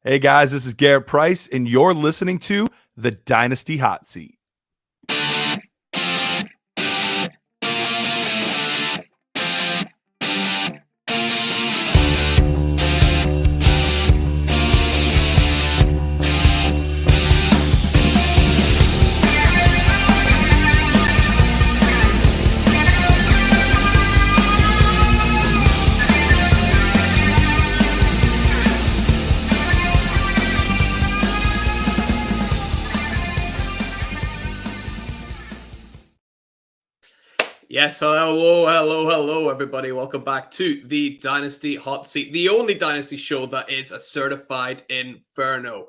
Hey guys, this is Garret Price, and you're listening to the Dynasty Hot Seat. Yes, hello, everybody. Welcome back to the Dynasty Hot Seat, the only Dynasty show that is a certified inferno.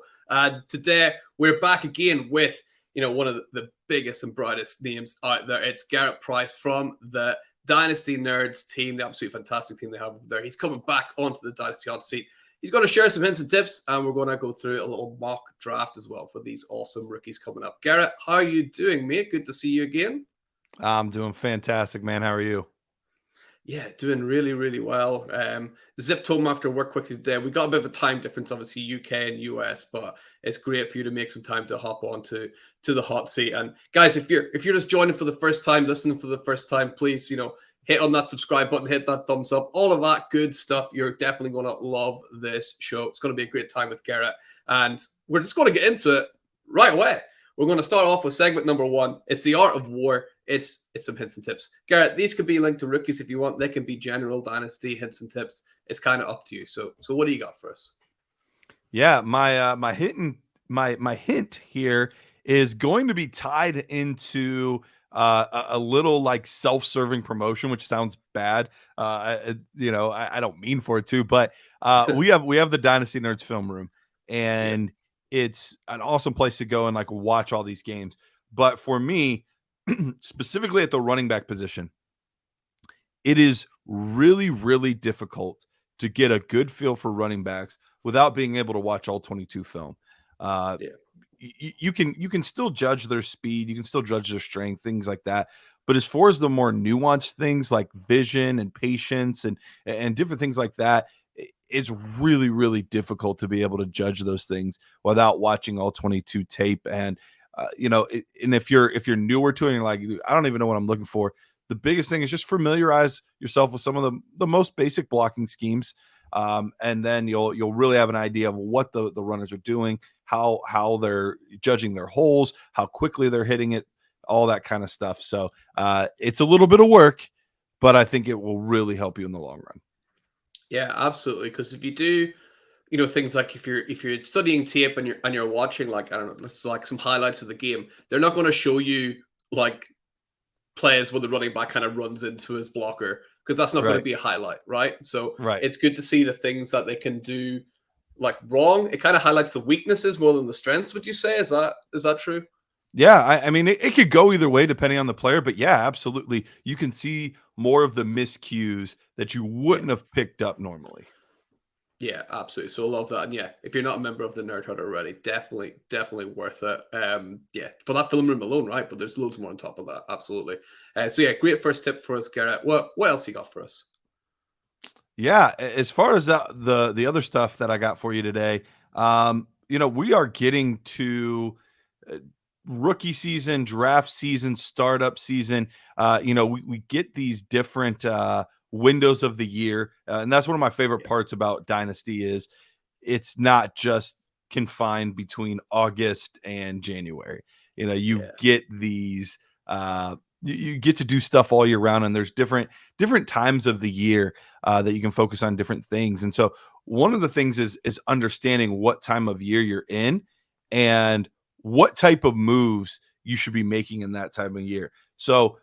Today, we're back again with, one of the biggest and brightest names out there. It's Garret Price from the Dynasty Nerds team, the absolutely fantastic team they have there. He's coming back onto the Dynasty Hot Seat. He's going to share some hints and tips, and we're going to go through a little mock draft as well for these awesome rookies coming up. Garret, how are you doing, mate? Good to see you again. I'm doing fantastic, man. How are you? Yeah, doing really, really well. Zipped home after work quickly today. We got a bit of a time difference, obviously UK and US, but it's great for you to make some time to hop on to the hot seat. And guys, if you're just joining for the first time, listening for the first time, please, hit on that subscribe button, hit that thumbs up, all of that good stuff. You're definitely going to love this show. It's going to be a great time with Garret, and we're just going to get into it right away. We're going to start off with segment number one. It's the art of war. It's some hints and tips. Garret, these could be linked to rookies if you want. They can be general dynasty hints and tips. It's kind of up to you. So what do you got for us? Yeah, my hint here is going to be tied into a little like self-serving promotion, which sounds bad. I don't mean for it to, but we have the Dynasty Nerds film room, and it's an awesome place to go and like watch all these games. But for me, specifically at the running back position, it is really, really difficult to get a good feel for running backs without being able to watch all 22 film. You can still judge their speed, you can still judge their strength, things like that. But as far as the more nuanced things like vision and patience and different things like that, it's really, really difficult to be able to judge those things without watching all 22 tape. And and if you're newer to it and you're like, I don't even know what I'm looking for, the biggest thing is just familiarize yourself with some of the most basic blocking schemes. And then you'll really have an idea of what the runners are doing, how they're judging their holes, how quickly they're hitting it, all that kind of stuff. So it's a little bit of work, but I think it will really help you in the long run. Yeah, absolutely. Because if you do, things like if you're studying tape and you're watching, like, I don't know, let's like some highlights of the game, they're not going to show you like plays where the running back kind of runs into his blocker, because that's not going to be a highlight, right? So it's good to see the things that they can do like wrong. It kind of highlights the weaknesses more than the strengths. Would you say is that true? Yeah, I mean, it could go either way depending on the player, but yeah, absolutely. You can see more of the miscues that you wouldn't have picked up normally. Yeah, absolutely. So I love that. And yeah, if you're not a member of the Nerd Hut already, definitely worth it. Yeah, for that film room alone, right? But there's loads more on top of that. Absolutely. So yeah, great first tip for us, Garret. What else you got for us? Yeah, as far as the other stuff that I got for you today, we are getting to rookie season, draft season, startup season. We get these different windows of the year, and that's one of my favorite parts about Dynasty is it's not just confined between August and January. You get these you get to do stuff all year round, and there's different times of the year that you can focus on different things. And so one of the things is understanding what time of year you're in and what type of moves you should be making in that time of year. So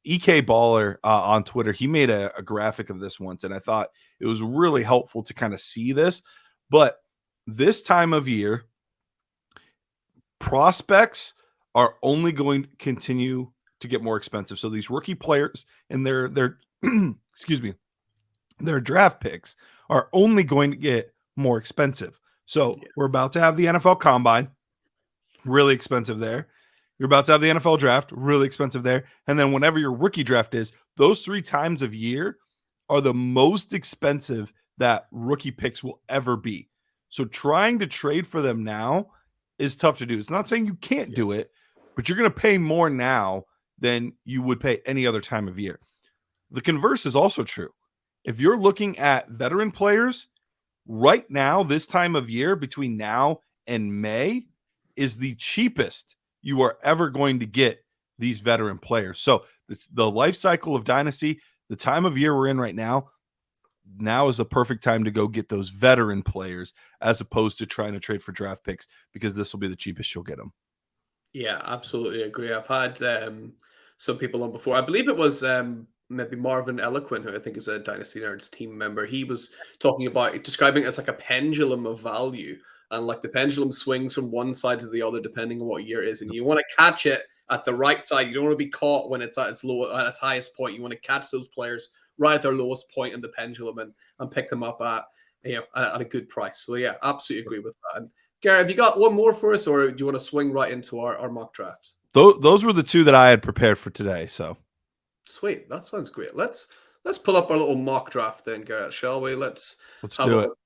EK Baller on Twitter, he made a graphic of this once, and I thought it was really helpful to kind of see this. But this time of year, prospects are only going to continue to get more expensive. So these rookie players and their excuse me, their draft picks are only going to get more expensive. So we're about to have the NFL Combine, really expensive there. You're about to have the NFL Draft, really expensive there. And then whenever your rookie draft is, those 3 times of year are the most expensive that rookie picks will ever be. So trying to trade for them now is tough to do. It's not saying you can't Yeah. do it, but you're going to pay more now than you would pay any other time of year. The converse is also true. If you're looking at veteran players right now, this time of year, between now and May, is the cheapest you are ever going to get these veteran players. So it's the life cycle of Dynasty, the time of year we're in right now is the perfect time to go get those veteran players as opposed to trying to trade for draft picks, because this will be the cheapest you'll get them. Yeah, absolutely agree. I've had some people on before. I believe it was maybe Marvin Eloquent, who I think is a Dynasty Nerds team member. He was talking about describing it as like a pendulum of value, and like the pendulum swings from one side to the other depending on what year it is, and you want to catch it at the right side. You don't want to be caught when it's at its low, at its highest point. You want to catch those players right at their lowest point in the pendulum and pick them up at at a good price. So yeah, absolutely agree with that. And Garrett, have you got one more for us, or do you want to swing right into our mock drafts? Those were the two that I had prepared for today. So Sweet, that sounds great. Let's pull up our little mock draft then, Garrett, shall we? Let's let's have a do it. look.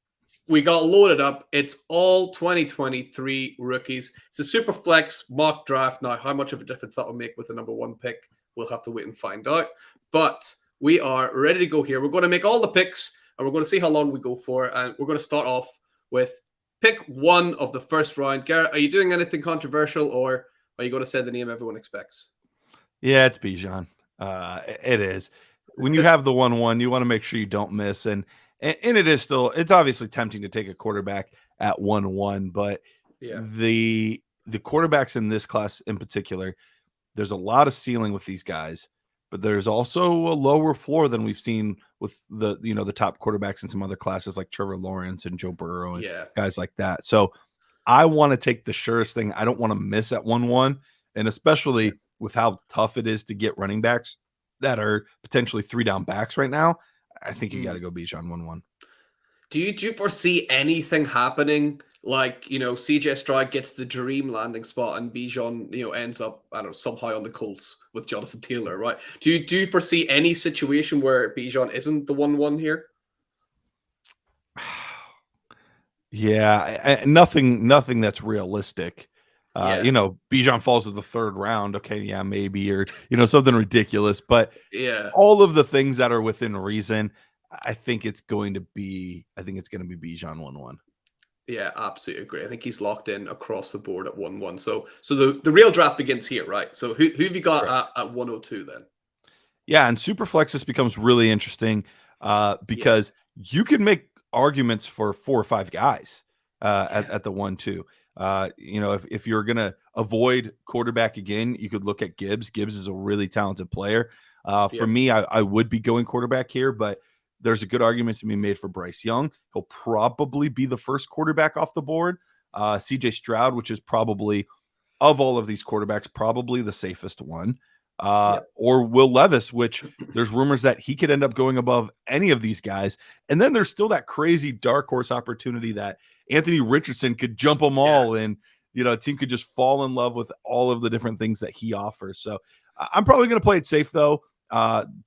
We got loaded up. It's all 2023 rookies. It's a super flex mock draft. Now, how much of a difference that will make with the number one pick, we'll have to wait and find out. But we are ready to go here. We're going to make all the picks, and we're going to see how long we go for. And we're going to start off with pick one of the first round. Garrett, are you doing anything controversial, or are you going to say the name everyone expects? Yeah, it's Bijan. It is. When you have the 1-1, you want to make sure you don't miss. And it is still, it's obviously tempting to take a quarterback at 1-1, but Yeah, the quarterbacks in this class in particular, there's a lot of ceiling with these guys, but there's also a lower floor than we've seen with the top quarterbacks in some other classes like Trevor Lawrence and Joe Burrow and yeah, guys like that. So I want to take the surest thing. I don't want to miss at 1-1, and yeah. especially with how tough it is to get running backs that are potentially 3 down backs right now. I think you got to Mm. go Bijan 1-1. Do you foresee anything happening? Like, CJ Stroud gets the dream landing spot and Bijan, ends up, I don't know, somehow on the Colts with Jonathan Taylor, right? Do you foresee any situation where Bijan isn't the 1-1 here? Yeah, nothing that's realistic. Yeah. Bijan falls to the third round. Okay, yeah, maybe, or something ridiculous. But Yeah. all of the things that are within reason, I think it's going to be. I think it's going to be Bijan 1-1. Yeah, absolutely agree. I think he's locked in across the board at 1-1. So the real draft begins here, right? So who have you got Correct. at 102 then? Yeah, and super this becomes really interesting Yeah. because you can make arguments for 4 or 5 guys at, Yeah. at the 1-2. If you're going to avoid quarterback again, you could look at Gibbs. Gibbs is a really talented player. For Yeah. me, I would be going quarterback here, but there's a good argument to be made for Bryce Young. He'll probably be the first quarterback off the board. CJ Stroud, which is probably, of all of these quarterbacks, probably the safest one. Yeah. Or Will Levis, which there's rumors that he could end up going above any of these guys. And then there's still that crazy dark horse opportunity that Anthony Richardson could jump them Yeah. all, and a team could just fall in love with all of the different things that he offers. So I'm probably going to play it safe though.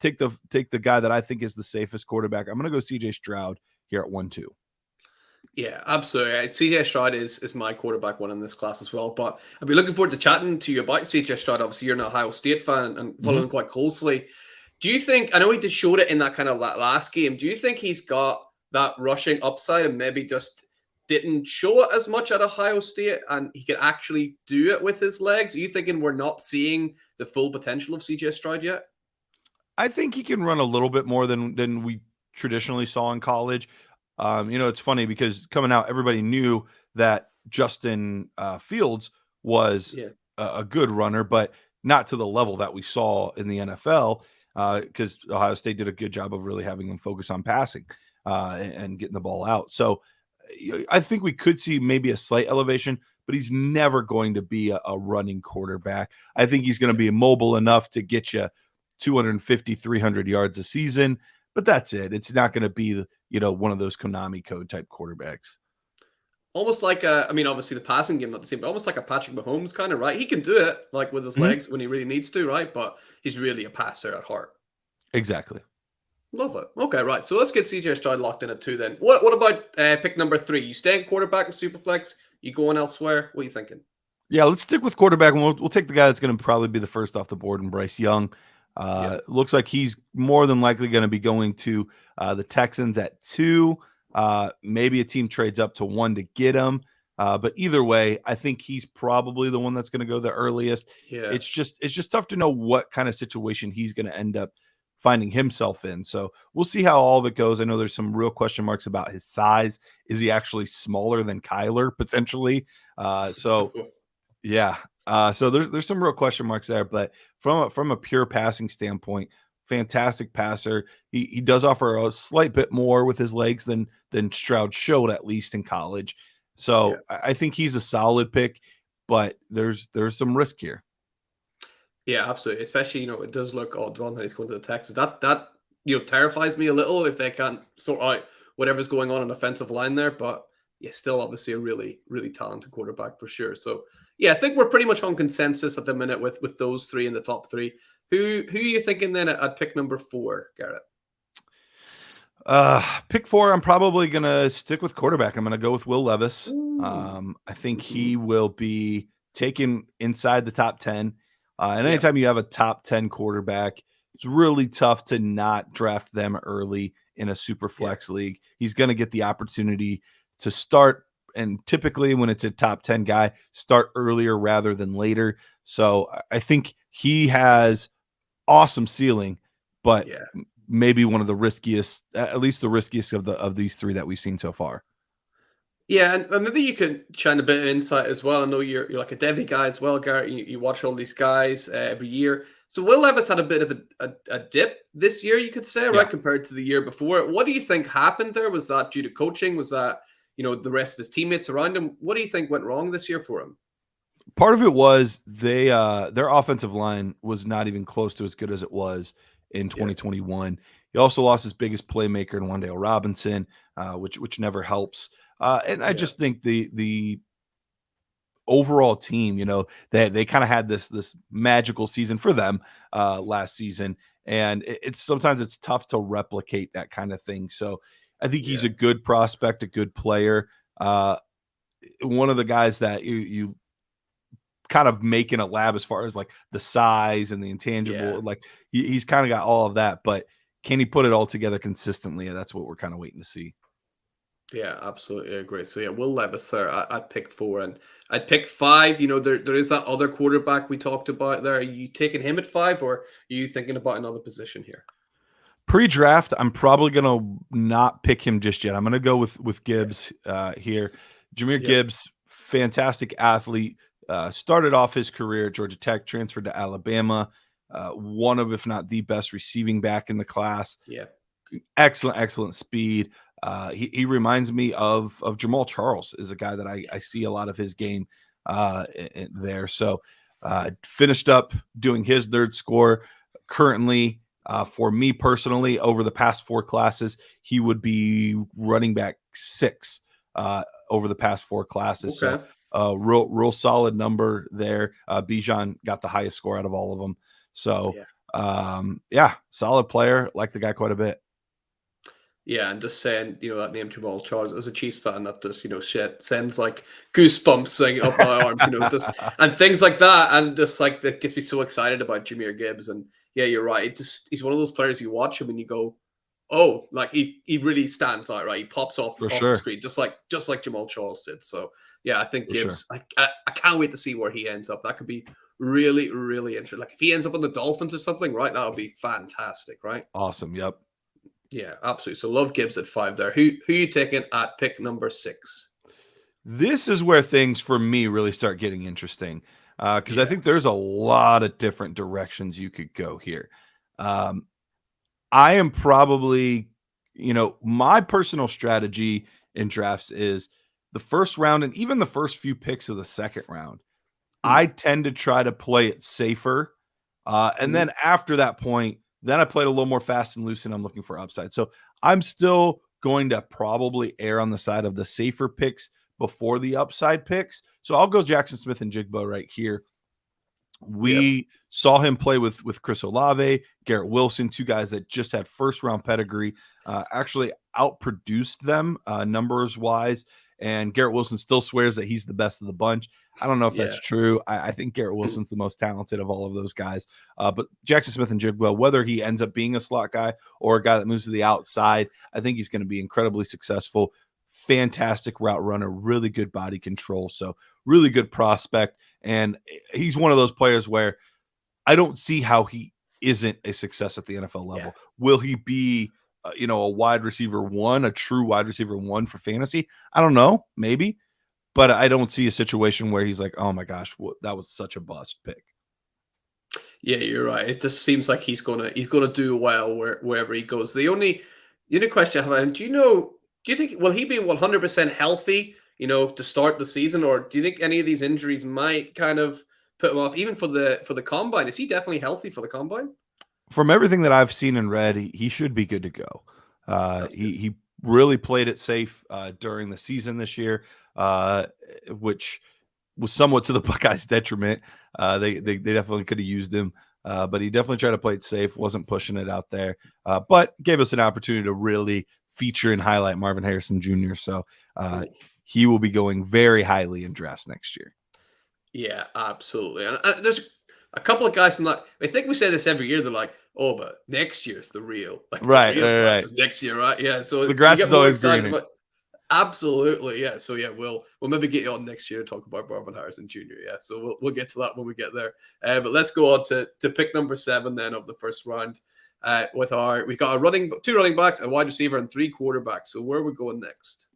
Take the guy that I think is the safest quarterback. I'm going to go CJ Stroud here at 1-2. Yeah, absolutely. CJ Stroud is my quarterback one in this class as well. But I'll be looking forward to chatting to you about CJ Stroud. Obviously, you're an Ohio State fan and Mm-hmm. following quite closely. Do you think, I know he did showed it in that kind of last game, do you think he's got that rushing upside and maybe just didn't show it as much at Ohio State and he could actually do it with his legs? Are you thinking we're not seeing the full potential of CJ Stroud yet? I think he can run a little bit more than we traditionally saw in college. It's funny because coming out, everybody knew that Justin Fields was Yeah. a good runner, but not to the level that we saw in the NFL. Because Ohio State did a good job of really having him focus on passing and getting the ball out. So I think we could see maybe a slight elevation, but he's never going to be a running quarterback. I think he's going to be mobile enough to get you 250, 300 yards a season, but that's it. It's not going to be, one of those Konami code type quarterbacks. Almost like I mean, obviously the passing game not the same, but almost like a Patrick Mahomes kind of, right? He can do it like with his Mhm. legs when he really needs to, right? But he's really a passer at heart. Exactly. Love it. Okay, right. So let's get CJ Stroud locked in at 2 then. What about pick number 3? You staying quarterback in Superflex? You going elsewhere? What are you thinking? Yeah, let's stick with quarterback, and we'll take the guy that's going to probably be the first off the board, and Bryce Young. Yeah, Looks like he's more than likely going to be going to the Texans at 2. Maybe a team trades up to 1 to get him. But either way, I think he's probably the one that's going to go the earliest. yeah, It's just tough to know what kind of situation he's going to end up finding himself in. So we'll see how all of it goes. I know there's some real question marks about his size. Is he actually smaller than Kyler potentially? So yeah. So there's some real question marks there, but from a pure passing standpoint, fantastic passer. He does offer a slight bit more with his legs than Stroud showed, at least in college. yeah. So I think he's a solid pick, but there's some risk here. Yeah, absolutely. Especially, it does look odds on that he's going to the Texans. That terrifies me a little if they can't sort out whatever's going on offensive line there. But yeah, still obviously a really, really talented quarterback for sure. So yeah, I think we're pretty much on consensus at the minute with those three in the top three. Who are you thinking then at pick number 4, Garrett? Pick 4, I'm probably gonna stick with quarterback. I'm gonna go with Will Levis. Ooh. I think Mhm. he will be taken inside the top 10. And Yeah, anytime you have a top 10 quarterback, it's really tough to not draft them early in a super yeah, flex league. He's gonna get the opportunity to start, and typically when it's a top 10 guy, start earlier rather than later. So I think he has awesome ceiling, but yeah. maybe one of the riskiest, at least the riskiest of these 3 that we've seen so far. Yeah, and maybe you could shine a bit of insight as well. I know you're like a Devi guy as well, Garrett. You watch all these guys every year. So Will Levis had a bit of a dip this year, you could say, Yeah. right, compared to the year before. What do you think happened there? Was that due to coaching? Was that the rest of his teammates around him? What do you think went wrong this year for him? Part of it was their offensive line was not even close to as good as it was in Yeah, 2021. He also lost his biggest playmaker in Wandale Robinson, which never helps. And I yeah, just think the overall team, they kind of had this magical season for them last season, and it's sometimes it's tough to replicate that kind of thing. So I think he's yeah, a good prospect, a good player. One of the guys that you kind of make in a lab as far as like the size and the yeah. intangible, like he's kind of got all of that, but can he put it all together consistently? That's what we're kind of waiting to see. Yeah, absolutely agree. So yeah, Will Levis there at pick 4, and I'd pick 5. There is that other quarterback we talked about there. Are you taking him at 5, or are you thinking about another position here? Pre-draft, I'm probably gonna not pick him just yet. I'm gonna go with Okay. Gibbs here. Jameer Yep. Gibbs, fantastic athlete. Started off his career at Georgia Tech, transferred to Alabama. One of, if not the best receiving back in the class. Yeah. Excellent speed. He reminds me of Jamal Charles, is a guy that I see Yes. a lot of his game there. So finished up doing his nerd score. Currently, for me personally, over the past 4 classes, he would be running back 6 over the past 4 classes. So Okay. real solid number there. Bijan got the highest score out of all of them. So Yeah. yeah, solid player. Like the guy quite a bit. Yeah, and just saying, that name Jamal Charles as a Chiefs fan, that just, shit sends like goosebumps saying up my arms, just and things like that. And just like that gets me so excited about Jameer Gibbs. And yeah, you're right. He's one of those players you watch him and you go, oh, like he really stands out, right? He pops For off the sure. screen just like Jamal Charles did. So yeah, I think For sure. Gibbs. I can't wait to see where he ends up. That could be really really interesting. Like if he ends up on the Dolphins or something, right? That would be fantastic, right? Awesome. Yep. Yeah, absolutely. So love Gibbs at 5 there. Who you taking at pick number 6? This is where things for me really start getting interesting, because I Yeah. think there's a lot of different directions you could go here. Um, I am probably, my personal strategy in drafts is the first round and even the first few picks of the second round. Hmm. I tend to try to play it safer. And Hmm. then after that point, then I played a little more fast and loose and I'm looking for upside. So I'm still going to probably err on the side of the safer picks before the upside picks. So I'll go Jackson Smith and Jigbo right here. Yep. We saw him play with Chris Olave, Garrett Wilson, two guys that just had first round pedigree, actually outproduced them numbers wise. And Garrett Wilson still swears that he's the best of the bunch. I don't know if Yeah. that's true. I think Garrett Wilson's the most talented of all of those guys. But Jackson Smith and Jigwell, whether he ends up being a slot guy or a guy that moves to the outside, I think he's going to be incredibly successful. Fantastic route runner, really good body control. So really good prospect. And he's one of those players where I don't see how he isn't a success at the NFL Yeah. level. Will he be, a wide receiver one, a true wide receiver one for fantasy? I don't know, maybe, but I don't see a situation where he's like, oh my gosh, that was such a bust pick. Yeah, you're right. It just seems like he's gonna do well wherever he goes. The only question I have, do you think will he be 100% healthy, to start the season, or do you think any of these injuries might kind of put him off, even for the combine? Is he definitely healthy for the combine? From everything that I've seen and read, he should be good to go. That's good. He really played it safe during the season this year, which was somewhat to the Buckeyes' detriment. They definitely could have used him, but he definitely tried to play it safe, wasn't pushing it out there, but gave us an opportunity to really feature and highlight Marvin Harrison Jr. So Ooh. he will be going very highly in drafts next year. Yeah, absolutely. And there's a couple of guys from that. I think we say this every year. They're like, "Oh, but next year's the Right, real right, class right. is next year, right?" Yeah. So The we grass get is more always excited greener. about. Absolutely, yeah. So yeah, we'll maybe get you on next year to talk about Marvin Harrison Jr. Yeah, so we'll get to that when we get there. But let's go on to pick number 7 then of the first round. We've got two running backs, a wide receiver, and 3 quarterbacks. So where are we going next?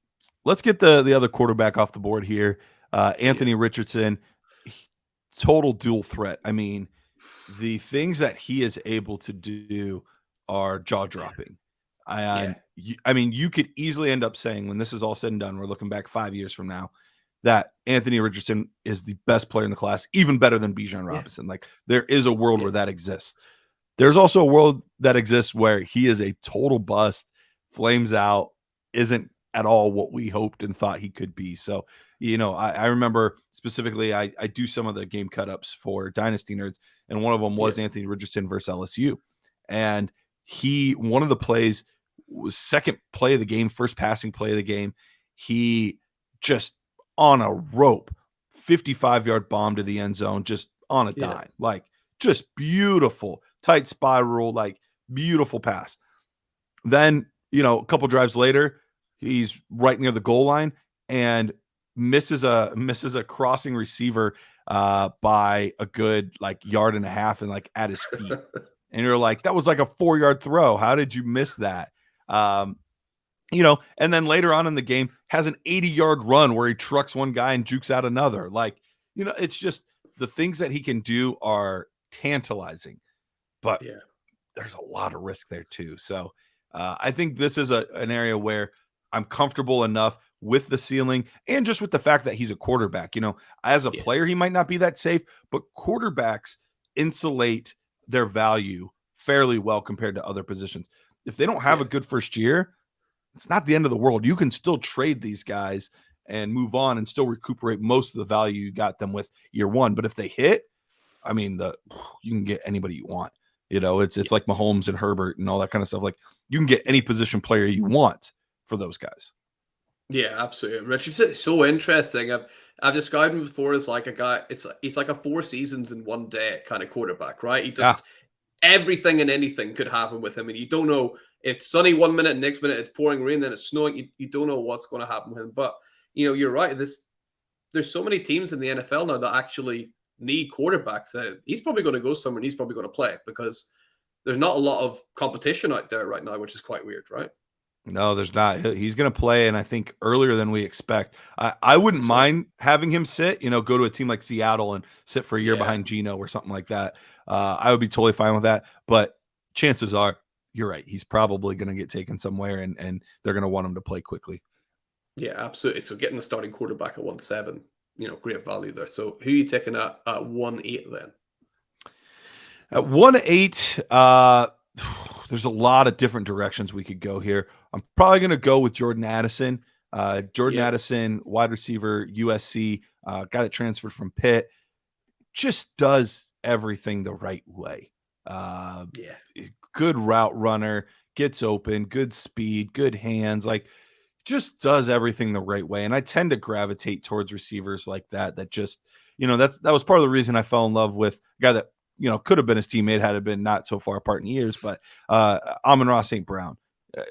Let's get the other quarterback off the board here. Yeah, Anthony Richardson, total dual threat. I mean, the things that he is able to do are jaw dropping. yeah, I mean, you could easily end up saying, when this is all said and done, we're looking back 5 years from now, that Anthony Richardson is the best player in the class, even better than Bijan yeah, Robinson. Like, there is a world yeah, where that exists. There's also a world that exists where he is a total bust, flames out, isn't at all what we hoped and thought he could be. So, I remember specifically, I do some of the game cut ups for Dynasty Nerds, and one of them yeah. was Anthony Richardson versus LSU. And one of the plays was second play of the game, first passing play of the game. He just on a rope, 55-yard bomb to the end zone, just on a Yeah. dime. Like, just beautiful, tight spiral, like beautiful pass. Then, a couple drives later, he's right near the goal line and misses a crossing receiver by a good like yard and a half and like at his feet. And you're like, that was like a 4-yard throw. How did you miss that? Um, and then later on in the game has an 80-yard run where he trucks one guy and jukes out another. Like, it's just the things that he can do are tantalizing, but Yeah. there's a lot of risk there too. So I think this is an area where I'm comfortable enough with the ceiling and just with the fact that he's a quarterback. As a Yeah. player, he might not be that safe, but quarterbacks insulate their value fairly well compared to other positions. If they don't have Yeah. a good first year, it's not the end of the world. You can still trade these guys and move on and still recuperate most of the value you got them with year one. But if they hit, I mean, you can get anybody you want. It's Yeah. like Mahomes and Herbert and all that kind of stuff. Like, you can get any position player you want for those guys. Yeah, absolutely. Richardson is so interesting. I've described him before as like a guy. He's like a 4 seasons in one day kind of quarterback, right? He Yeah, just everything and anything could happen with him, and you don't know. It's sunny one minute, next minute it's pouring rain, then it's snowing. You don't know what's going to happen with him. But you're right. There's so many teams in the NFL now that actually need quarterbacks. That he's probably going to go somewhere and he's probably going to play because there's not a lot of competition out there right now, which is quite weird, right? no, there's not. He's going to play, and I think earlier than we expect. I I wouldn't think so. mind having him sit. Go to a team like Seattle and sit for a year Yeah. behind Geno or something like that. I would be totally fine with that. But chances are, you're right. He's probably going to get taken somewhere, and they're going to want him to play quickly. Yeah, absolutely. So getting the starting quarterback at 1-7, great value there. So who are you taking at 1-8 then? At 1-8, there's a lot of different directions we could go here. I'm probably going to go with Jordan Addison. Jordan Yeah, Addison, wide receiver, USC, guy that transferred from Pitt, just does everything the right way. Uh, Yeah. Good route runner, gets open, good speed, good hands, like just does everything the right way. And I tend to gravitate towards receivers like that, that just, that was part of the reason I fell in love with a guy that, could have been his teammate had it been not so far apart in years, but Amon-Ra St. Brown,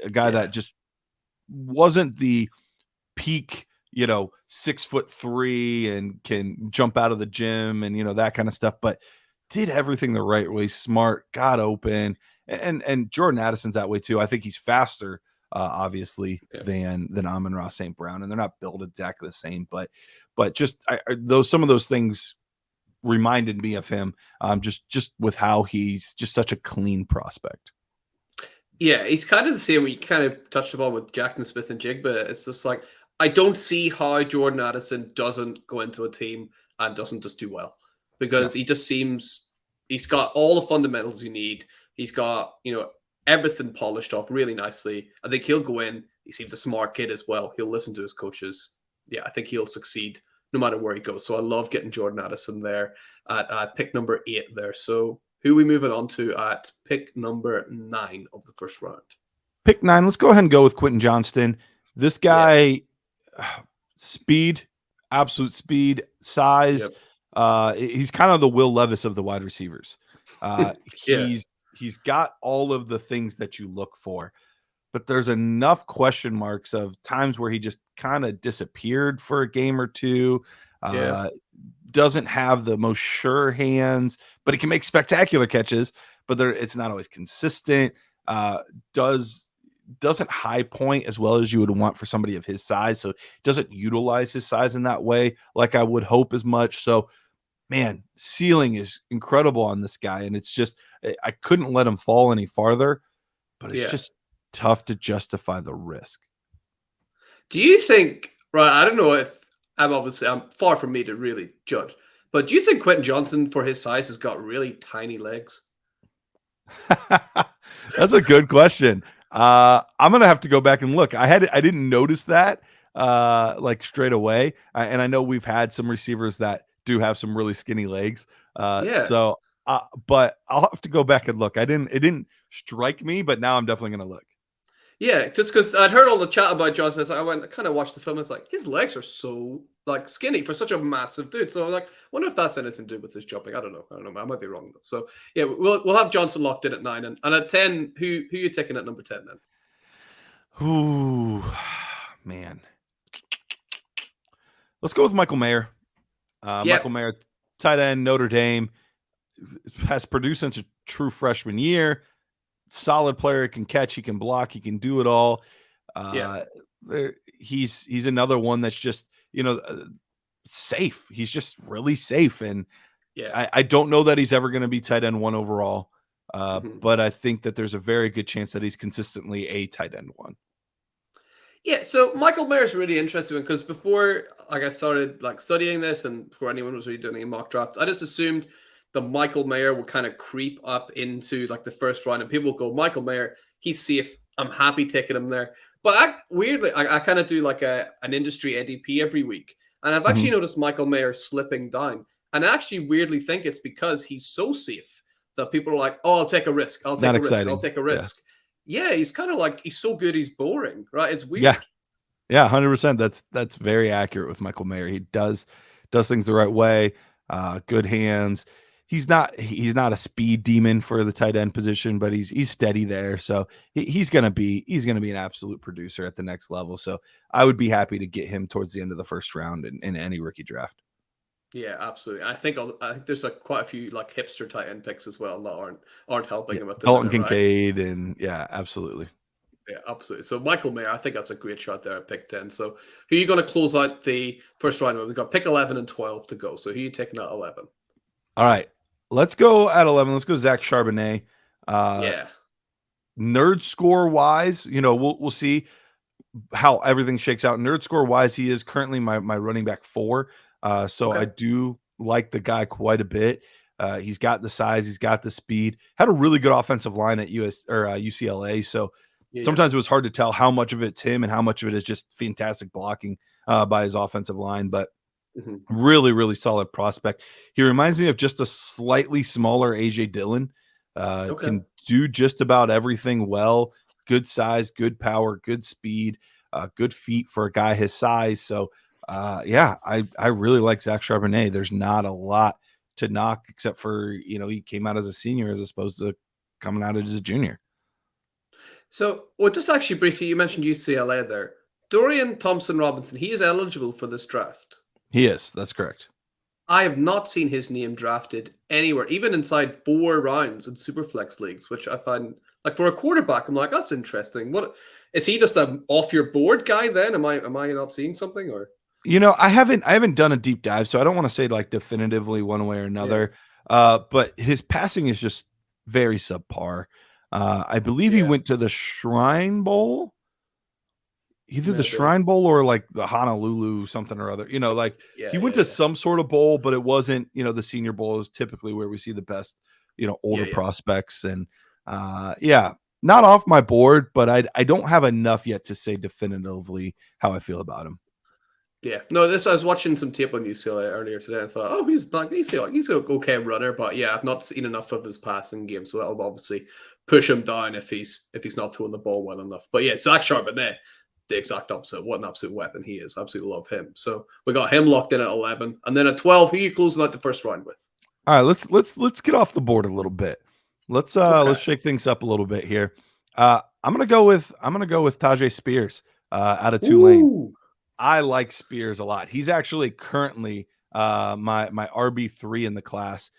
a guy Yeah. that just wasn't the peak, 6'3" and can jump out of the gym and that kind of stuff, but did everything the right way, smart, got open, and Jordan Addison's that way too. I think he's faster, obviously, Yeah. than Amon-Ra St. Brown, and they're not built exactly the same, but just those some of those things reminded me of him, just with how he's just such a clean prospect. Yeah, he's kind of the same. We kind of touched upon with Jackson Smith and Jigba. It's just like I don't see how Jordan Addison doesn't go into a team and doesn't just do well Yeah. because he just seems he's got all the fundamentals you need. He's got everything polished off really nicely. I think he'll go in. He seems a smart kid as well. He'll listen to his coaches. Yeah, I think he'll succeed no matter where he goes. So I love getting Jordan Addison there at pick number 8 there. So who are we moving on to at pick number 9 of the first round? Pick 9. Let's go ahead and go with Quentin Johnston. This Yeah. guy, speed, absolute speed, size. Yep. He's kind of the Will Levis of the wide receivers. Yeah. He's got all of the things that you look for, but there's enough question marks of times where he just kind of disappeared for a game or two. Yeah. Doesn't have the most sure hands, but he can make spectacular catches, but it's not always consistent. Does doesn't high point as well as you would want for somebody of his size, so doesn't utilize his size in that way like I would hope as much. So, man, ceiling is incredible on this guy, and it's just I couldn't let him fall any farther, but it's Yeah. just tough to justify the risk. Do you think, right? I don't know if I'm far from me to really judge, but do you think Quentin Johnson, for his size, has got really tiny legs? That's a good question. I'm gonna have to go back and look. I didn't notice that like straight away, and I know we've had some receivers that do have some really skinny legs. Yeah. So, but I'll have to go back and look. It didn't strike me, but now I'm definitely gonna look. Yeah, just because I'd heard all the chat about Johnson, so I kind of watched the film. And it's like his legs are so like skinny for such a massive dude. So I'm like, wonder if that's anything to do with his jumping. I don't know. I might be wrong though. So yeah, we'll have Johnson locked in at 9, and at 10, who you taking at number 10 then? Ooh, man. Let's go with Michael Mayer. Yeah, Michael Mayer, tight end, Notre Dame, has produced since a true freshman year. Solid player, can catch, he can block, he can do it all. yeah, Uh, he's another one that's just safe. He's just really safe, and yeah. I don't know that he's ever going to be tight end 1 overall, Mhm. but I think that there's a very good chance that he's consistently a tight end 1. Yeah, so Michael Mayer is really interesting because before like I started like studying this and before anyone was really doing any mock drafts, I just assumed that Michael Mayer would kind of creep up into like the first round and people would go, Michael Mayer, he's safe. I'm happy taking him there. But weirdly, I kind of do like an industry ADP every week. And I've actually Mhm. noticed Michael Mayer slipping down. And I actually weirdly think it's because he's so safe that people are like, oh, I'll take a risk. I'll take Not a risk. I'll exciting. take a Yeah. risk. Yeah, he's kind of like, he's so good, he's boring, right? It's Yeah. weird. Yeah, 100%. That's very accurate with Michael Mayer. He does things the right way. Good hands. He's not a speed demon for the tight end position, but he's steady there. So he's gonna be an absolute producer at the next level. So I would be happy to get him towards the end of the first round in any rookie draft. Yeah, absolutely. I think there's like quite a few like hipster tight end picks as well that aren't helping Yeah, him at the Dalton minute, right? Kincaid, and yeah, absolutely. Yeah, absolutely. So Michael Mayer, I think that's a great shot there at pick 10. So who are you going to close out the first round with? We've got pick 11 and 12 to go. So who are you taking at 11? All right, let's go at 11. Let's go Zach Charbonnet. Uh, Yeah. Nerd score wise, we'll see how everything shakes out. Nerd score wise, he is currently my running back 4. So I Okay. do like the guy quite a bit. He's got the size, he's got the speed. Had a really good offensive line at UCLA. So Yeah, yeah. sometimes it was hard to tell how much of it's him and how much of it is just fantastic blocking by his offensive line. But Mhm. Really, really solid prospect. He reminds me of just a slightly smaller AJ Dillon. Okay. Can do just about everything well. Good size, good power, good speed, good feet for a guy his size. So, yeah, I really like Zach Charbonnet. There's not a lot to knock except for he came out as a senior as opposed to coming out as a junior. So, well, just actually briefly, you mentioned UCLA there. Dorian Thompson Robinson, he is eligible for this draft. He is. That's correct. I have not seen his name drafted anywhere, even inside 4 rounds in Superflex leagues, which I find like for a quarterback, I'm like, that's interesting. What is he just a off your board guy then? Am I not seeing something or I haven't done a deep dive, so I don't want to say like definitively one way or yeah, another. But his passing is just very subpar. I believe he yeah, went to the Shrine Bowl, either the maybe. Shrine Bowl or like the Honolulu something or other. Like Yeah, he went yeah, to yeah. some sort of bowl, but it wasn't, the Senior Bowl is typically where we see the best, Yeah, older yeah. prospects. And yeah, not off my board, but I don't have enough yet to say definitively how I feel about him. Yeah, no. This I was watching some tape on UCLA earlier today. And I thought, oh, he's an okay runner, but yeah, I've not seen enough of his passing game, so that'll obviously push him down if he's not throwing the ball well enough. But yeah, Zach Charbonnet, the exact opposite. What an absolute weapon he is! Absolutely love him. So we got him locked in at 11, and then at 12, who you closing out the first round with? All right, let's get off the board a little bit. Let's Okay, shake things up a little bit here. I'm gonna go with Tajay Spears out of Tulane. ooh, I like Spears a lot. He's actually currently my RB3 in the class,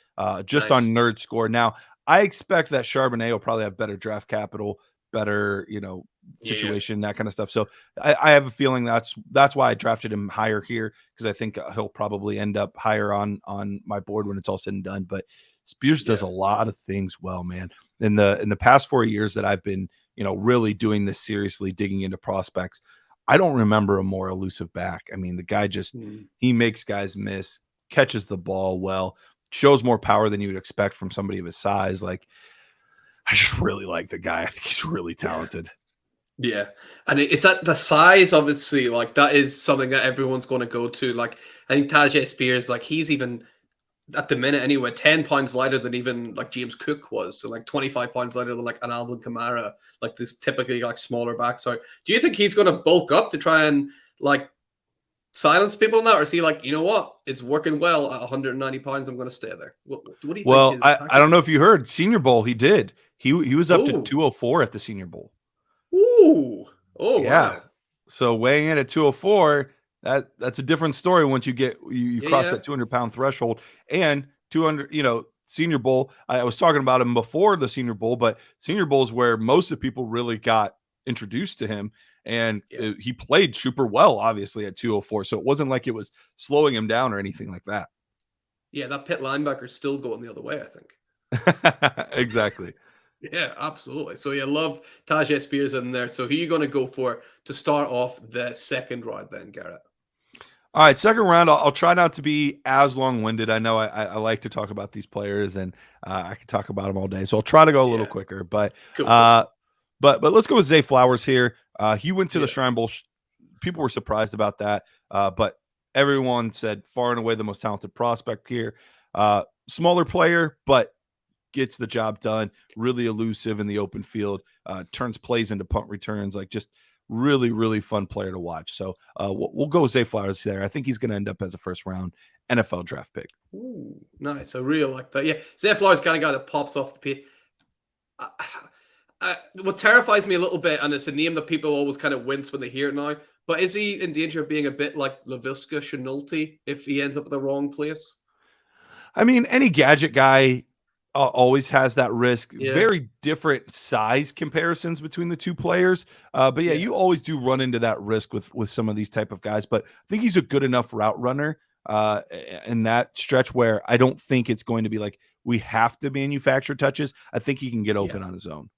just on nice. nerd score. Now, I expect that Charbonnet will probably have better draft capital, better, Yeah, yeah, situation, that kind of stuff. So I have a feeling that's why I drafted him higher here, because I think he'll probably end up higher on my board when it's all said and done. But Spears does yeah. a lot of things well, man. In the past 4 years that I've been, really doing this seriously, digging into prospects, I don't remember a more elusive back. I mean, the guy just Mm, he makes guys miss, catches the ball well, shows more power than you would expect from somebody of his size. Like, I just really like the guy. I think he's really yeah. talented. Yeah, and it's at the size, obviously, like that is something that everyone's going to go to. Like I think Tajay Spears, like he's even at the minute anyway, 10 pounds lighter than even like James Cook was, so like 25 pounds lighter than like an Alvin Kamara, like this typically like smaller back. So, do you think he's going to bulk up to try and like silence people now, or is he like, you know what, it's working well at 190 pounds, I'm going to stay there? What do you think Well, his I tactic don't know is? if you heard Senior Bowl. He did. He was up to Oh, 204 at the Senior Bowl. ooh, oh Yeah. wow, So weighing in at 204, that's a different story once you yeah, cross yeah, that 200-pound threshold. And 200, Senior Bowl. I was talking about him before the Senior Bowl, but Senior Bowl is where most of the people really got introduced to him, and yeah. he played super well, obviously at 204. So it wasn't like it was slowing him down or anything like that. Yeah, that pit linebacker's still going the other way, I think. Exactly. Yeah, absolutely. So yeah, love Tajay Spears in there. So who you going to go for to start off the second round then, Garrett? All right, second round. I'll try not to be as long-winded. I know I like to talk about these players, and I could talk about them all day. So I'll try to go a little Yeah, quicker. But cool, cool. uh, but let's go with Zay Flowers here. He went to the Yeah, Shrine Bowl. People were surprised about that, but everyone said far and away the most talented prospect here. Smaller player, but gets the job done. Really elusive in the open field. Turns plays into punt returns. Like, just really, really fun player to watch. So we'll go with Zay Flowers there. I think he's going to end up as a first round NFL draft pick. ooh, nice. I really like that. Yeah, Zay Flowers kind of guy that pops off the page. Uh, what terrifies me a little bit, and it's a name that people always kind of wince when they hear it now. But is he in danger of being a bit like Laviska Shenaulty if he ends up at the wrong place? I mean, any gadget guy always has that risk. Yeah, Very different size comparisons between the two players, but yeah, yeah, you always do run into that risk with some of these type of guys. But I think he's a good enough route runner in that stretch where I don't think it's going to be like we have to manufacture touches. I think he can get yeah. open on his own.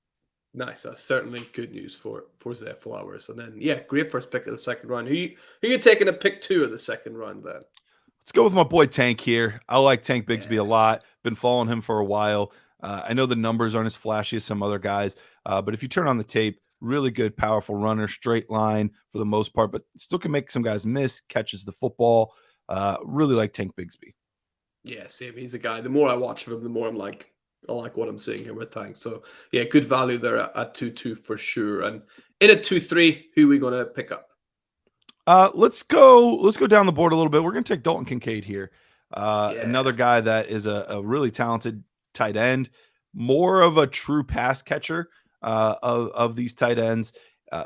Nice. That's certainly good news for Zay Flowers. And then yeah, great first pick of the second round. Who you taking at pick 2 of the second round then? Let's go with my boy Tank here. I like Tank Bigsby a Yeah. lot. Been following him for a while. I know the numbers aren't as flashy as some other guys, but if you turn on the tape, really good, powerful runner, straight line for the most part, but still can make some guys miss, catches the football. Really like Tank Bigsby. Yeah, same. He's a guy. The more I watch of him, the more I'm like, I like what I'm seeing here with Tanks. So yeah, good value there at 2-2 for sure. And in at 2-3, who are we gonna pick up? Let's go down the board a little bit. We're gonna take Dalton Kincaid here. Yeah. Another guy that is a really talented tight end, more of a true pass catcher of these tight ends.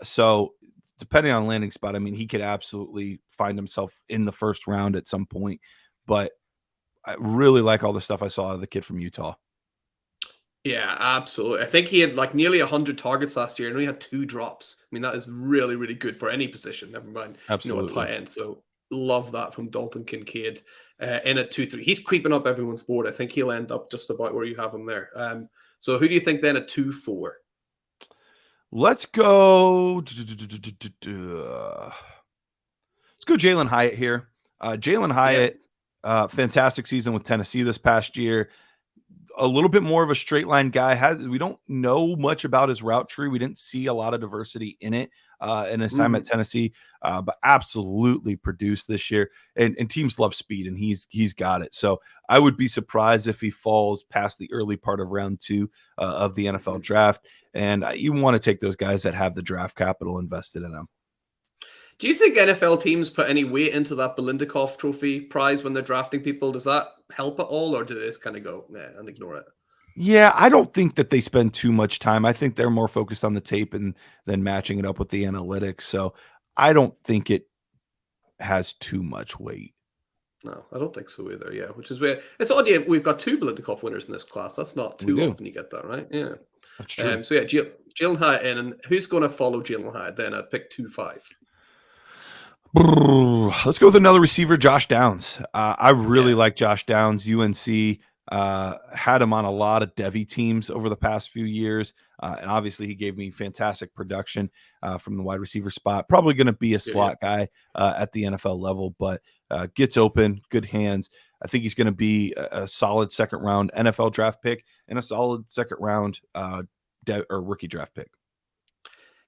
So depending on landing spot, I mean, he could absolutely find himself in the first round at some point. But I really like all the stuff I saw out of the kid from Utah. Yeah, absolutely. I think he had like nearly 100 targets last year and only had 2 drops. I mean, that is really, really good for any position, never mind, a Absolutely. tight end. So love that from Dalton Kincaid in at 2-3. He's creeping up everyone's board. I think he'll end up just about where you have him there. So who do you think then at 2-4? Let's go. Let's go Jalen Hyatt here. Jalen Yeah. Hyatt, fantastic season with Tennessee this past year. A little bit more of a straight line guy. We don't know much about his route tree. We didn't see a lot of diversity in it in his time at Mhm. Tennessee, but absolutely produced this year. And teams love speed, and he's got it. So I would be surprised if he falls past the early part of round 2 of the NFL Mhm. draft. And you want to take those guys that have the draft capital invested in them. Do you think NFL teams put any weight into that Belindikov Trophy prize when they're drafting people? Does that help at all, or do they just kind of go nah, and ignore it? Yeah, I don't think that they spend too much time. I think they're more focused on the tape and then matching it up with the analytics. So I don't think it has too much weight. No, I don't think so either. Yeah, which is weird. It's odd. Yeah, we've got 2 Belindikov winners in this class. That's not We too do. often you get that, right? Yeah. That's true. So yeah, Jalen Hyatt in, and who's going to follow Jalen Hyatt then at pick 2-5? Let's go with another receiver, Josh Downs. I really Yeah, like Josh Downs. UNC had him on a lot of Devy teams over the past few years. And obviously, he gave me fantastic production from the wide receiver spot. Probably going to be a yeah, yeah, slot guy at the NFL level, but gets open, good hands. I think he's going to be a solid second round NFL draft pick and a solid second round or rookie draft pick.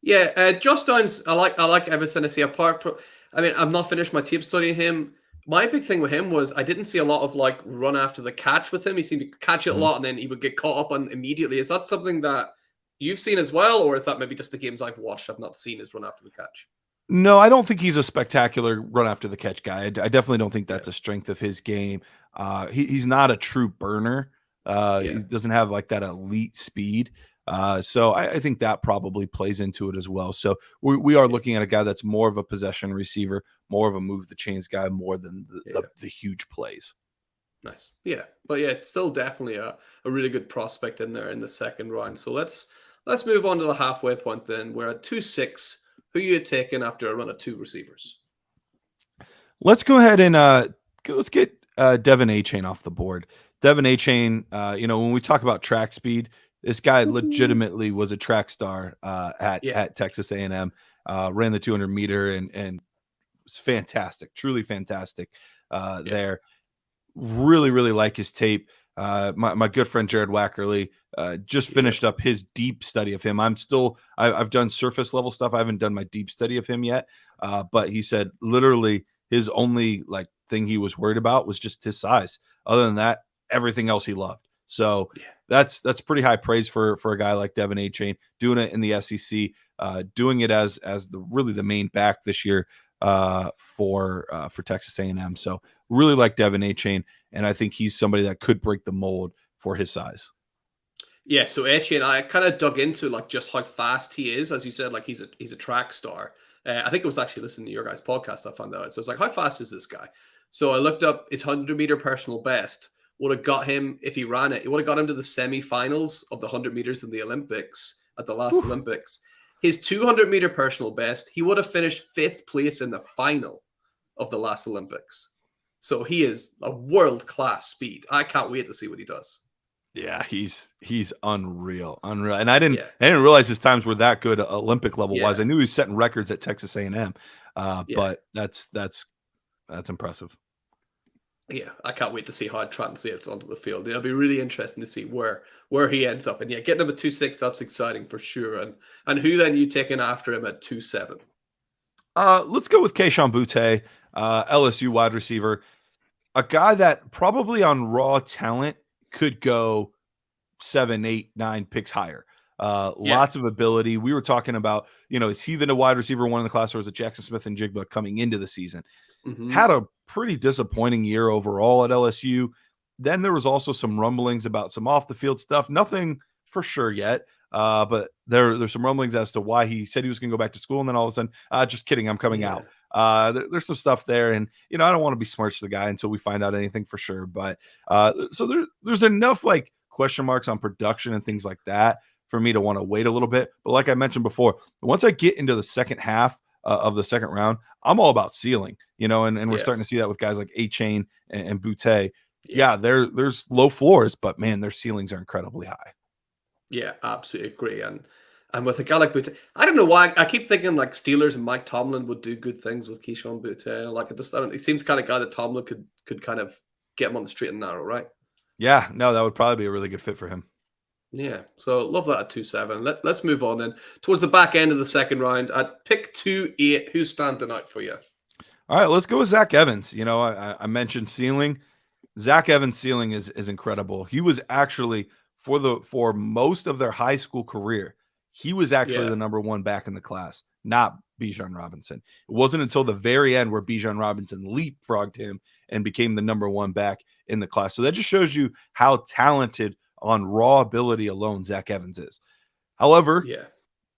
yeah. Josh Downs, I like everything I see. Apart from, I mean, I'm not finished my tape studying him. My big thing with him was I didn't see a lot of like run after the catch with him. He seemed to catch it a Mhm. lot, and then he would get caught up on immediately. Is that something that you've seen as well, or is that maybe just the games I've watched I've not seen his run after the catch? No, I don't think he's a spectacular run after the catch guy. I definitely don't think Yeah, that's a strength of his game. He's not a true burner. yeah, He doesn't have like that elite speed. So I think that probably plays into it as well. So we are yeah, looking at a guy that's more of a possession receiver, more of a move the chains guy, more than yeah. the huge plays. Nice. Yeah. But yeah, it's still definitely a really good prospect in there in the second round. So let's move on to the halfway point then. We're at 2-6. Who you taking after a run of 2 receivers? Let's go ahead and let's get Devin A Chain off the board. Devin A Chain, when we talk about track speed, this guy Woohoo. legitimately was a track star Yeah. at Texas A&M. Ran the 200 meter and was fantastic, truly fantastic Yeah. there. Really, really like his tape. My good friend Jared Wackerly just Yeah. finished up his deep study of him. I've done surface level stuff. I haven't done my deep study of him yet. But he said literally his only like thing he was worried about was just his size. Other than that, everything else he loved. So Yeah. that's pretty high praise for a guy like Devin A. Chain doing it in the SEC, doing it as the main back this year for Texas A&M. So really like Devin A. Chain, and I think he's somebody that could break the mold for his size. Yeah. So Etienne, I kind of dug into like just how fast he is. As you said, like he's a track star. I think it was actually listening to your guys' podcast I found out. So it's like, how fast is this guy? So I looked up his 100-meter personal best. Would have got him if he ran it. It would have got him to the semifinals of the 100 meters in the Olympics at the last Whew. Olympics. His 200-meter personal best, he would have finished 5th place in the final of the last Olympics. So he is a world class speed. I can't wait to see what he does. Yeah, he's unreal, unreal. And Yeah, I didn't realize his times were that good Olympic level wise. yeah, I knew he was setting records at Texas A&M, yeah. but that's impressive. Yeah, I can't wait to see how it translates onto the field. It'll be really interesting to see where he ends up. And yeah, getting him at 2-6, that's exciting for sure. And who then you taking after him at 2-7? Let's go with Keishon Butte. LSU wide receiver, a guy that probably on raw talent could go 7, 8, 9 picks higher. Yeah. Lots of ability. We were talking about, is he the wide receiver one in the class, or is it Jackson Smith and Jigba coming into the season? Hmm. Had a pretty disappointing year overall at LSU. Then there was also some rumblings about some off the field stuff. Nothing for sure yet, but there's some rumblings as to why he said he was going to go back to school, and then all of a sudden, just kidding, I'm coming Yeah. out. There's some stuff there, and I don't want to be smirch to the guy until we find out anything for sure. But so there's enough like question marks on production and things like that for me to want to wait a little bit. But like I mentioned before, once I get into the second half of the second round, I'm all about ceiling, and we're Yeah. starting to see that with guys like A-Chain and Boutte. Yeah. Yeah, there's low floors, but man, their ceilings are incredibly high. Yeah, absolutely agree. And with a guy like Boutte, I don't know why I keep thinking like Steelers and Mike Tomlin would do good things with Keyshawn Boutte. Like I don't. He seems kind of guy that Tomlin could kind of get him on the straight and narrow, right? Yeah, no, that would probably be a really good fit for him. Yeah. So love that at 2-7. Let's move on then towards the back end of the second round at pick 2-8. Who's standing out for you? All right, let's go with Zach Evans. I mentioned ceiling. Zach Evans' ceiling is incredible. He was actually for most of their high school career, he was actually Yeah. the number one back in the class, not Bijan Robinson. It wasn't until the very end where Bijan Robinson leapfrogged him and became the number one back in the class. So that just shows you how talented on raw ability alone Zach Evans is. However, Yeah.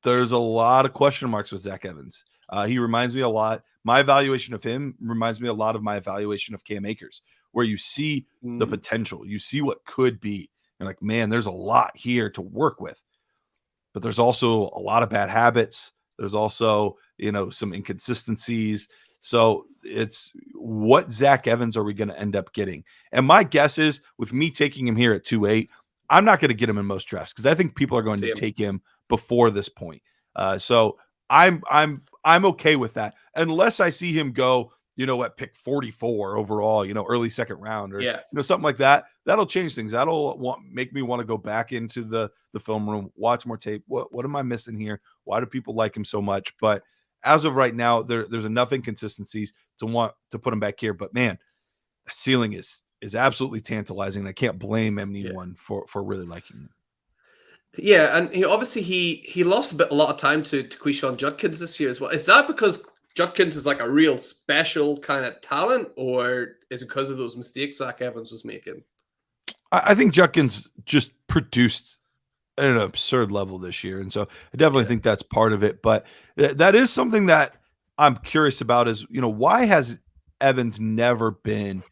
there's a lot of question marks with Zach Evans. He reminds me a lot. My evaluation of him reminds me a lot of my evaluation of Cam Akers, where you see the Mm, potential, you see what could be. You're like, man, there's a lot here to work with, but there's also a lot of bad habits. There's also, some inconsistencies. So it's what Zach Evans are we going to end up getting? And my guess is with me taking him here at 2-8, I'm not going to get him in most drafts because I think people are going to same. take him before this point. So I'm okay with that unless I see him go, at pick 44 overall, early second round or Yeah. something like that. That'll change things. Make me want to go back into the film room, watch more tape. What am I missing here? Why do people like him so much? But as of right now, there's enough inconsistencies to want to put him back here. But man, ceiling is absolutely tantalizing. I can't blame Yeah. anyone for really liking him. Yeah, and he lost a lot of time to Quishon Judkins this year as well. Is that because Judkins is like a real special kind of talent, or is it because of those mistakes Zach Evans was making? I think Judkins just produced at an absurd level this year, and so I definitely Yeah. think that's part of it. But that is something that I'm curious about is why has Evans never been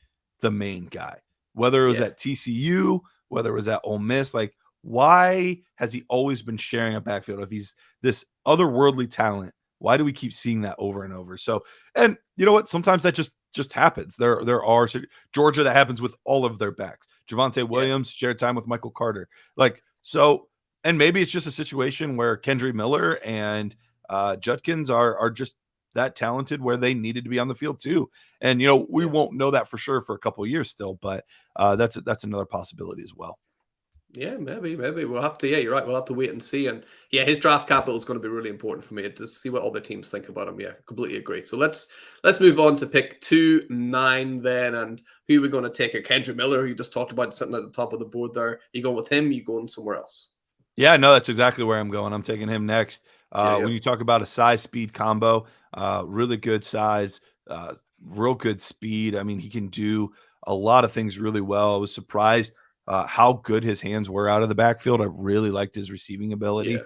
the main guy, whether it was Yeah. at TCU, whether it was at Ole Miss, like why has he always been sharing a backfield? If he's this otherworldly talent, why do we keep seeing that over and over? So, and you know what? Sometimes that just happens. There are Georgia that happens with all of their backs. Javonte Yeah. Williams shared time with Michael Carter, like so. And maybe it's just a situation where Kendry Miller and Judkins are just that talented where they needed to be on the field too. And we Yeah. won't know that for sure for a couple of years still, but that's another possibility as well. Yeah, maybe we'll have to. Yeah, you're right. We'll have to wait and see. And yeah, his draft capital is going to be really important for me to see what other teams think about him. Yeah, completely agree. So let's move on to pick 2-9 then, and who are we going to take? A Kendrick Miller, who you just talked about, sitting at the top of the board there. You going with him? You going somewhere else? Yeah, no, that's exactly where I'm going. I'm taking him next. Yeah, yeah, When you talk about a size speed combo, really good size, real good speed. I mean, he can do a lot of things really well. I was surprised how good his hands were out of the backfield. I really liked his receiving yeah, ability.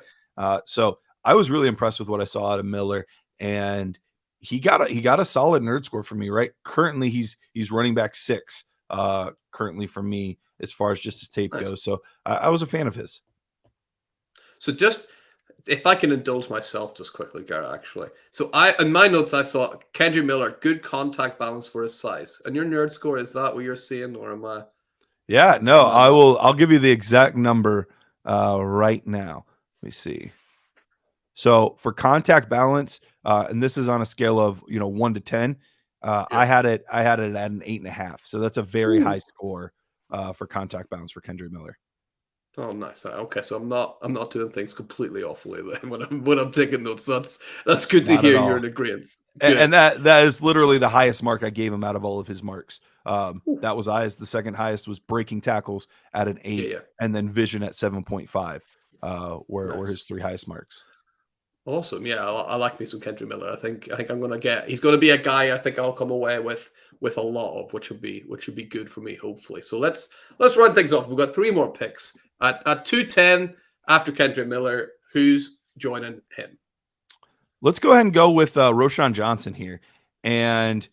So I was really impressed with what I saw out of Miller, and he got a solid nerd score for me. Right, currently he's running back 6. Currently for me as far as just his tape nice. goes. So I was a fan of his. So just if I can indulge myself just quickly, Garrett, actually. So I in my notes I thought Kendrick Miller, good contact balance for his size. And your nerd score, is that what you're seeing, or Yeah, no, am I not? I'll give you the exact number right now. Let me see. So for contact balance, and this is on a scale of 1 to 10, Yeah. I had it at an 8.5. So that's a very Ooh. high score for contact balance for Kendrick Miller. Oh, nice. Okay, so I'm not doing things completely awfully then when I'm taking notes. That's good to Not at hear. You're all. in agreement. And Good. that is literally the highest mark I gave him out of all of his marks. Ooh, That was highest. The second highest was breaking tackles at an yeah, 8, yeah. and then vision at 7.5. Were his Nice. three highest marks. Awesome. Yeah, I like me some Kendrick Miller. I think I'm gonna get. He's gonna be a guy I think I'll come away with a lot of, which would be good for me, hopefully. So let's run things off. We've got three more picks at 210 after Kendrick Miller. Who's joining him? Let's go ahead and go with Roshan Johnson here, and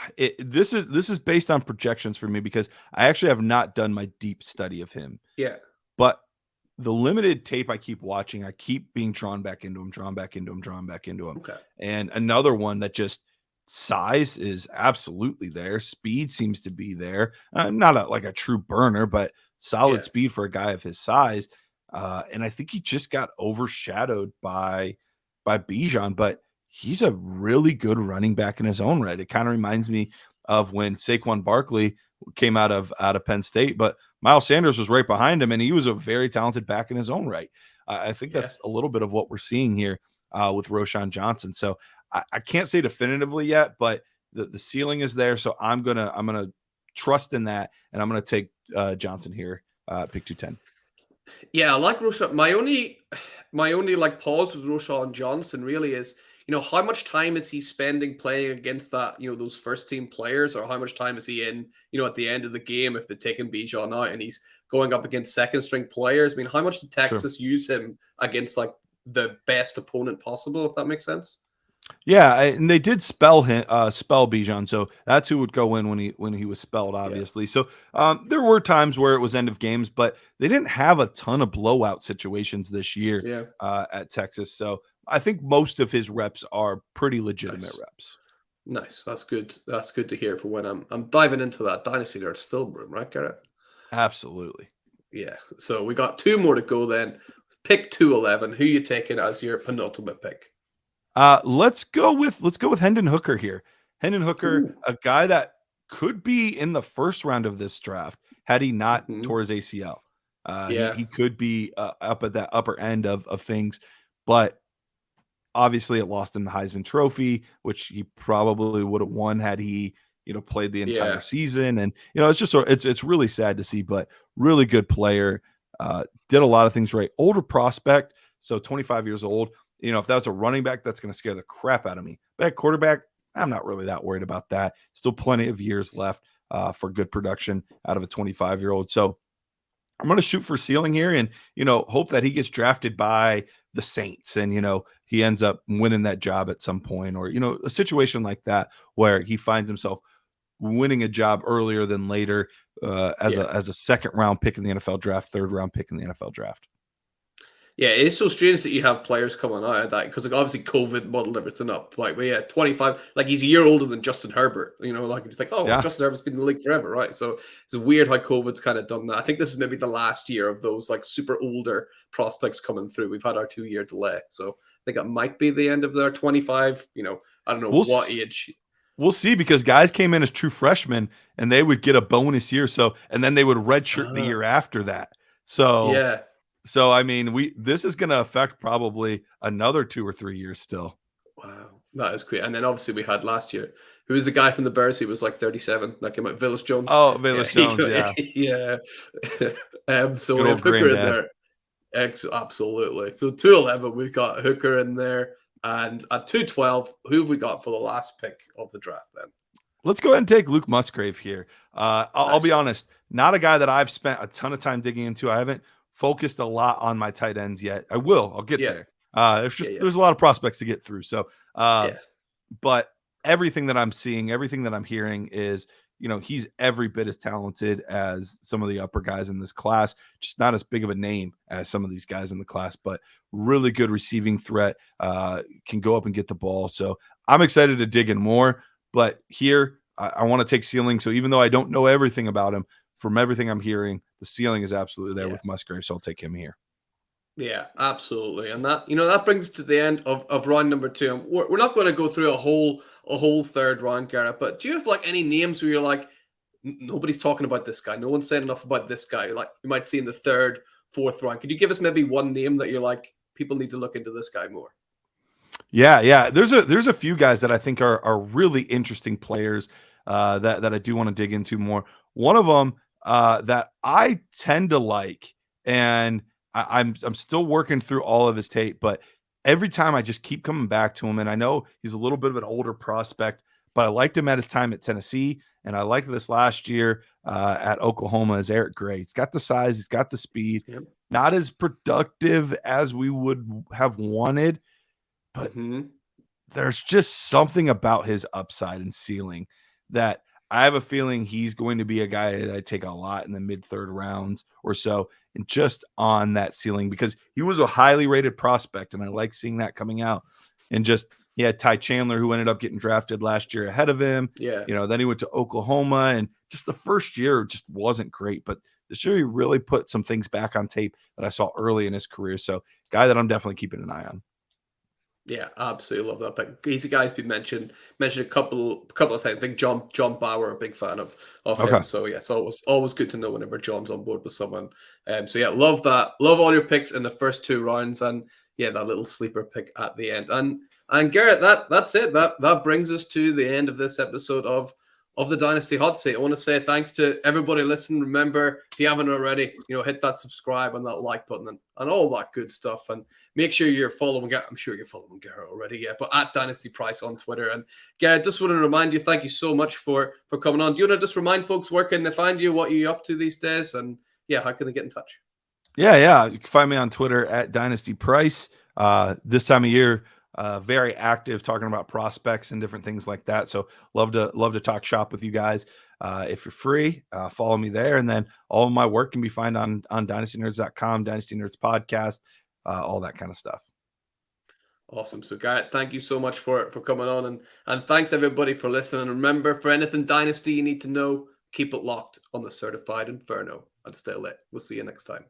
this is based on projections for me because I actually have not done my deep study of him, Yeah, but the limited tape I keep watching, I keep being drawn back into him, drawn back into him, drawn back into him. okay. And another one that just size is absolutely there. Speed seems to be there. Not like a true burner, but solid Yeah, speed for a guy of his size. And I think he just got overshadowed by Bijan, but he's a really good running back in his own right. It kind of reminds me of when Saquon Barkley came out of Penn State, but Miles Sanders was right behind him, and he was a very talented back in his own right. I think yeah. that's a little bit of what we're seeing here with Roshan Johnson. So I can't say definitively yet, but the ceiling is there. So I'm gonna trust in that, and I'm gonna take Johnson here, pick 210. Yeah, I like Roshan. My only like pause with Roshan Johnson really is, how much time is he spending playing against that, those first team players, or how much time is he in, at the end of the game if they're taking Bijan out and he's going up against second string players? I mean, how much did Sure. Texas use him against like the best opponent possible, if that makes sense? Yeah, and they did spell Bijan, so that's who would go in when he was spelled, Yeah. obviously. So there were times where it was end of games, but they didn't have a ton of blowout situations this year Yeah. at Texas. So I think most of his reps are pretty legitimate Nice. reps. Nice. That's good. That's good to hear for when I'm diving into that Dynasty Nerds film room, right, Garrett? Absolutely. Yeah. So we got two more to go then. Pick 211. Who you taking as your penultimate pick? Let's go with Hendon Hooker here. Hendon Hooker, Ooh. a guy that could be in the first round of this draft had he not Hmm. tore his ACL. He Yeah. he could be up at that upper end of things, but obviously, it lost him the Heisman Trophy, which he probably would have won had he, played the entire Yeah. season. And it's just it's really sad to see, but really good player. Did a lot of things right. Older prospect, so 25 years old. If that was a running back, that's going to scare the crap out of me. But at quarterback, I'm not really that worried about that. Still plenty of years left for good production out of a 25-year-old. So I'm going to shoot for ceiling here and, hope that he gets drafted by the Saints and, he ends up winning that job at some point or, a situation like that where he finds himself winning a job earlier than later as Yeah. a second round pick in the NFL draft, third round pick in the NFL draft. Yeah, it is so strange that you have players coming out of that because, like, obviously COVID muddled everything up. Like, but yeah, 25, like he's a year older than Justin Herbert. Like you think, oh, well, Yeah. Justin Herbert's been in the league forever, right? So it's weird how COVID's kind of done that. I think this is maybe the last year of those like super older prospects coming through. We've had our 2 year delay, so I think it might be the end of their 25. I don't know We'll what s- age. we'll see because guys came in as true freshmen and they would get a bonus year and then they would redshirt the Ah, year after that. So yeah. I mean, we this is going to affect probably another 2 or 3 years still. Wow, that is great. And then obviously we had last year, who was the guy from the Bears? He was like 37. That came out, Willis Jones. Oh, Yeah, Velus Jones, yeah. yeah. So Good we have old Hooker in granddad. there. Absolutely. So 211, we've got Hooker in there. And at 212, who have we got for the last pick of the draft then? Let's go ahead and take Luke Musgrave here. I'll be Nice. honest, not a guy that I've spent a ton of time digging into. I haven't focused a lot on my tight ends yet. I will. I'll get Yeah. there. Yeah. Yeah. There's a lot of prospects to get through. So, uh, Yeah. but everything that I'm seeing, everything that I'm hearing is, he's every bit as talented as some of the upper guys in this class, just not as big of a name as some of these guys in the class, but really good receiving threat, can go up and get the ball. So I'm excited to dig in more. But here, I want to take ceiling. So even though I don't know everything about him, from everything I'm hearing, the ceiling is absolutely there Yeah. with Musgrave. So I'll take him here. Yeah, absolutely. And that brings us to the end of round number two. And we're not going to go through a whole third round, Garrett, but do you have like any names where you're like, Nobody's talking about this guy. No one's saying enough about this guy. Like you might see in the third, fourth round. Could you give us maybe one name that you're like, people need to look into this guy more? Yeah, yeah. There's a few guys that I think are really interesting players that I do want to dig into more. One of them that I tend to like, and I'm still working through all of his tape, but every time I just keep coming back to him, and I know he's a little bit of an older prospect, but I liked him at his time at Tennessee, and I liked this last year at Oklahoma as Eric Gray. He's got the size, he's got the speed, Yep. not as productive as we would have wanted, but Hmm. there's just something about his upside and ceiling that I have a feeling he's going to be a guy that I take a lot in the mid third rounds or so, and just on that ceiling because he was a highly rated prospect, and I like seeing that coming out. And just he had Ty Chandler, who ended up getting drafted last year ahead of him. Yeah. Then he went to Oklahoma, and just the first year just wasn't great. But this year he really put some things back on tape that I saw early in his career. So, guy that I'm definitely keeping an eye on. Yeah, absolutely love that pick. He's a guy who's been mentioned a couple of times. I think John Bauer, a big fan of him. Okay. So yeah, it's always good to know whenever John's on board with someone. So yeah, love that. Love all your picks in the first two rounds, and yeah, that little sleeper pick at the end. And Garrett, that's it. That brings us to the end of this episode of the Dynasty Hot Seat. I want to say thanks to everybody listening. Remember, if you haven't already, hit that subscribe and that like button and all that good stuff. And make sure you're following. I'm sure you're following Garrett already, yeah. But at Dynasty Price on Twitter. And Garrett, just want to remind you, thank you so much for coming on. Do you want to just remind folks where can they find you, what you're up to these days, and yeah, how can they get in touch? Yeah. You can find me on Twitter at Dynasty Price. This time of year, very active talking about prospects and different things like that. So love to talk shop with you guys. If you're free, follow me there. And then all of my work can be found on dynastynerds.com, Dynasty Nerds podcast, all that kind of stuff. Awesome. So Garrett, thank you so much for coming on, and thanks everybody for listening. And remember, for anything Dynasty you need to know, keep it locked on the Certified Inferno and stay lit. We'll see you next time.